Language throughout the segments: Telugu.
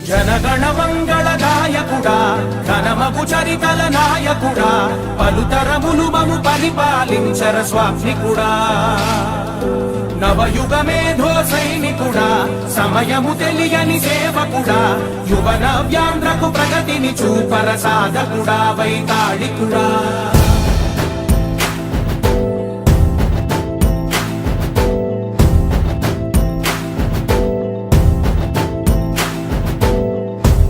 జనగణ మంగళదాయకుడా ఘనమగు చరితల నాయకుడా పలుతరములు మము పరిపాలించర స్వామికుడా నవయుగ మేధో సైనికుడా సమయము తెలియని సేవకుడా యువన వ్యాంధ్రకు ప్రగతిని చూపర సాధకుడా వైతాళికుడా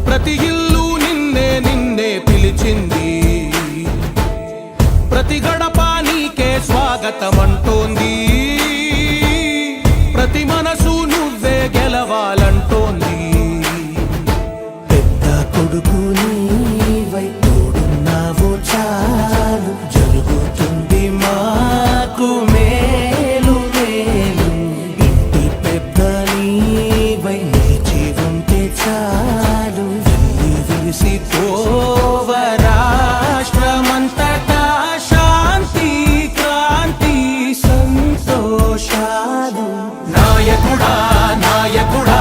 ప్రతి ఇల్లు నిన్నే నిన్నే పిలిచింది ప్రతి గడప నీకే స్వాగతమంటోంది ప్రతి మనసు నువ్వే గెలవాలంటోంది పెద్ద కొడుకు నీవై తోడున్నావు చాలు జరుగుతుంది మాకు మేలు మేలు ఇంటి పెద్ద నీవై నిలిచి ఉంటే చాలు విసిపోవ రాష్ట్రమంతటా శాంతి క్రాంతి సంతోషాలు నాయకుడా నాయకుడా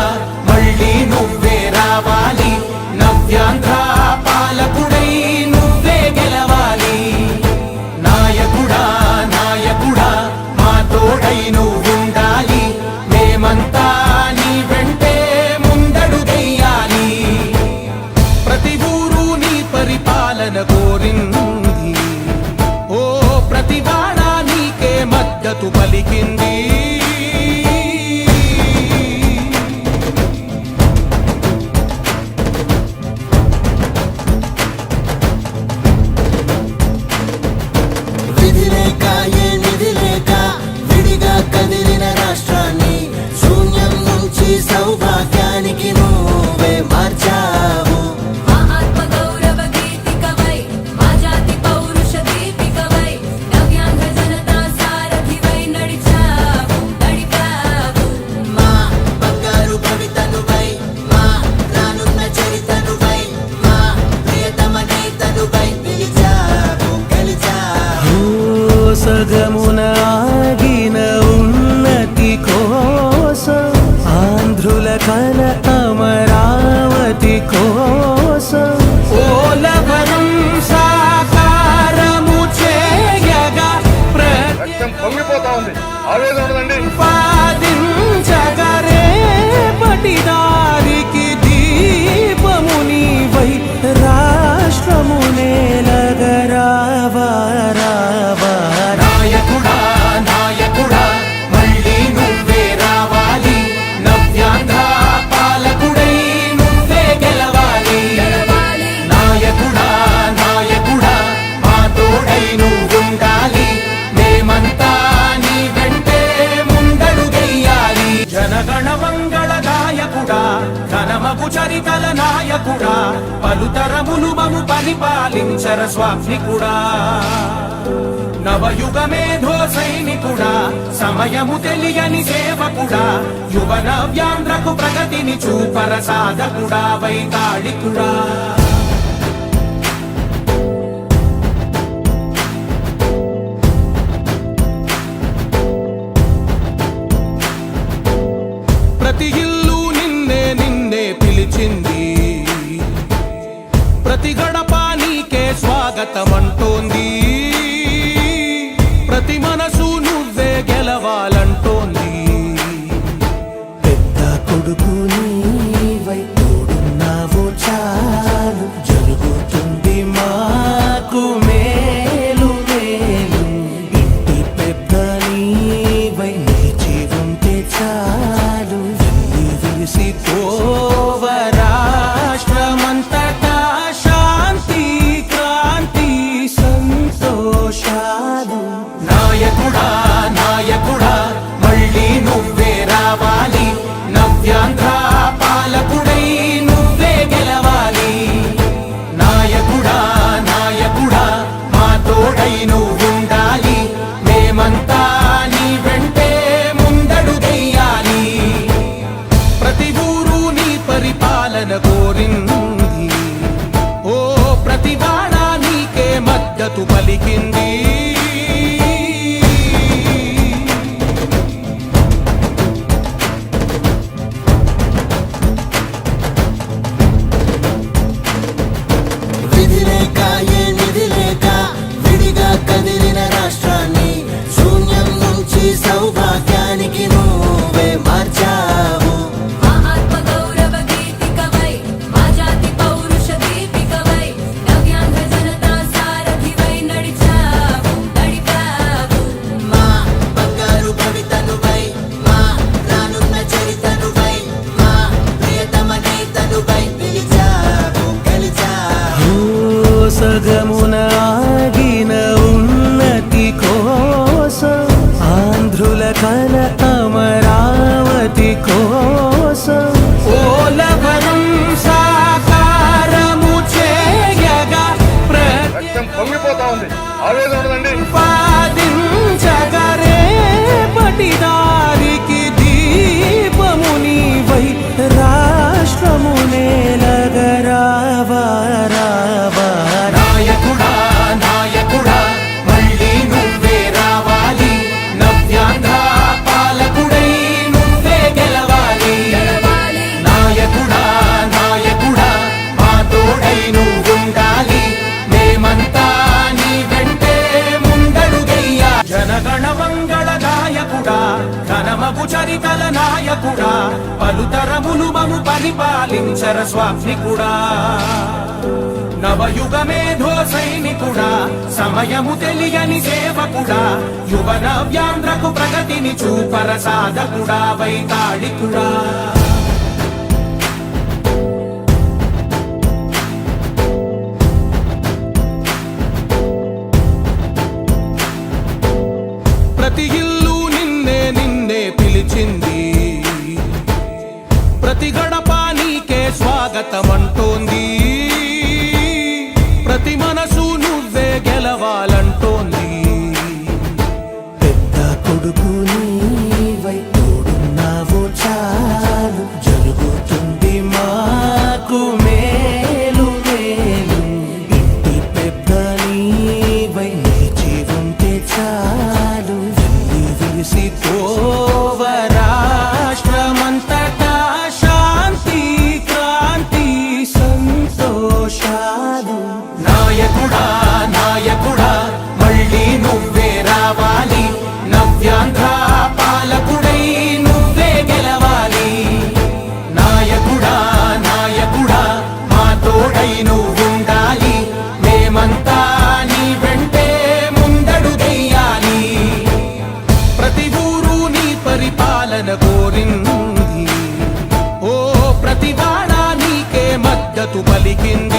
మళ్ళీ నువ్వే రావాలి నవ్యాంధ్ర పాలకుడై నువ్వే గెలవాలి నాయకుడా నాయకుడా మా తోడై నువ్వుండాలి మేమంతా నీ వెంటే ముందడుగెయ్యాలి ప్రతి ఊరు నీ పరిపాలన కోరింది ఓ ప్రతి వాడ నీకే మద్దతు పలికింది విధిలేక ఏ నిధిలేక విడిగా కదిలిన రాష్ట్రాన్ని శూన్యం నుంచి సౌభాగ్యానికి నువ్వే మార్చావు మా ఆత్మ గౌరవ గీతికవై మా జాతి పౌరుష దీపికవై నవ్యాంధ్ర జనతా సారథివై నడిచావు మా బంగారు భవితనువై మా రానున్న చరితనువై మా ప్రియతమ నేతనువై పిలిచావు గెలిచావు సగమున ఆగిన ఉన్నతి కోసం ఆంధ్రుల కల అమరావతి కోసం ఓలవరం సాకారము చేయగా రక్తం పొంగిపోతా ఉంది ఆవేదన ఉండదండి ప్రతిపాదించగరే పటిదారికి దీపము నీవై రాష్ట్రము నేలగరావా రావా నాయకుడా నాయకుడా మళ్ళీ నువ్వే రావాలి నవ్యాంధ్ర పాలకుడై నువ్వే గెలవాలి నాయకుడా నాయకుడా మా తోడై నువ్వుండాలి మేమంతా నీ వెంటే ముందడుగెయ్యాలి జనగణ మంగళదాయకుడా ఘనమగు చరితల నాయకుడా పలుతరములు మము పరిపాలించర స్వామికుడా నవయుగ మేధో సైనికుడా సమయము తెలియని సేవకుడా యువన వ్యాంధ్రకు ప్రగతిని చూపర సాధకుడా వైతాళికుడా ప్రతి ఇల్లు నిన్నే నిన్నే పిలిచింది ప్రతి గడప నీకే స్వాగతమంటోంది ప్రతి మనసు నువ్వే గెలవాలంటోంది పెద్ద కొడుకు నీవై తోడున్నావు చాలు జరుగుతుంది మాకు మేలు మేలు ఇంటి పెద్ద నీవై నిలిచి ఉంటే చాలు విసిపోవ రాష్ట్రమంతటా శాంతి క్రాంతి సంతోషాలు నాయకుడా నాయకుడా మళ్ళీ నువ్వే రావాలి నవ్యాంధ్ర పాలకుడై నువ్వే గెలవాలి నాయకుడా నాయకుడా మా తోడై నువ్వుండాలి మేమంతా నీ వెంటే ముందడుగెయ్యాలి ప్రతి ఊరు నీ పరిపాలన కోరింది ఓ ప్రతి వాడ నీకే మద్దతు పలికింది స్వాప్నికుడా నవయుగ మేధో సైనికుడా సమయము తెలియని సేవకుడా యువ నవ్యాంధ్రకు ప్రగతిని చూపర సాధకుడా వైతాళికుడా ప్రతి ఇల్లు నిన్నే నిన్నే పిలిచింది ప్రతి గడప నీకే స్వాగతమంటోంది ప్రతి మనసు నువ్వే గెలవాలంటోంది పెద్ద కొడుకు నీవై తోడున్నావో చాలు జరుగుతుంది మాకు మేలు మేలు ఇంటి పెద్ద నీవై నిలిచి ఉంటే చాలు వెళ్ళి విరిసిపోవ రాష్ట్రమంతటా శాంతి క్రాంతి సంతోషాలు నాయకుడా నాయకుడా మళ్ళీ నువ్వే రావాలి నవ్యాంధ్ర పాలకుడై నువ్వే గెలవాలి నాయకుడా నాయకుడా మా తోడై నువ్వుండాలి మేమంతా నీ వెంటే ముందడుగెయ్యాలి ప్రతి ఊరు నీ పరిపాలన కోరింది ఓ ప్రతి వాడ నీకే మద్దతు పలికింది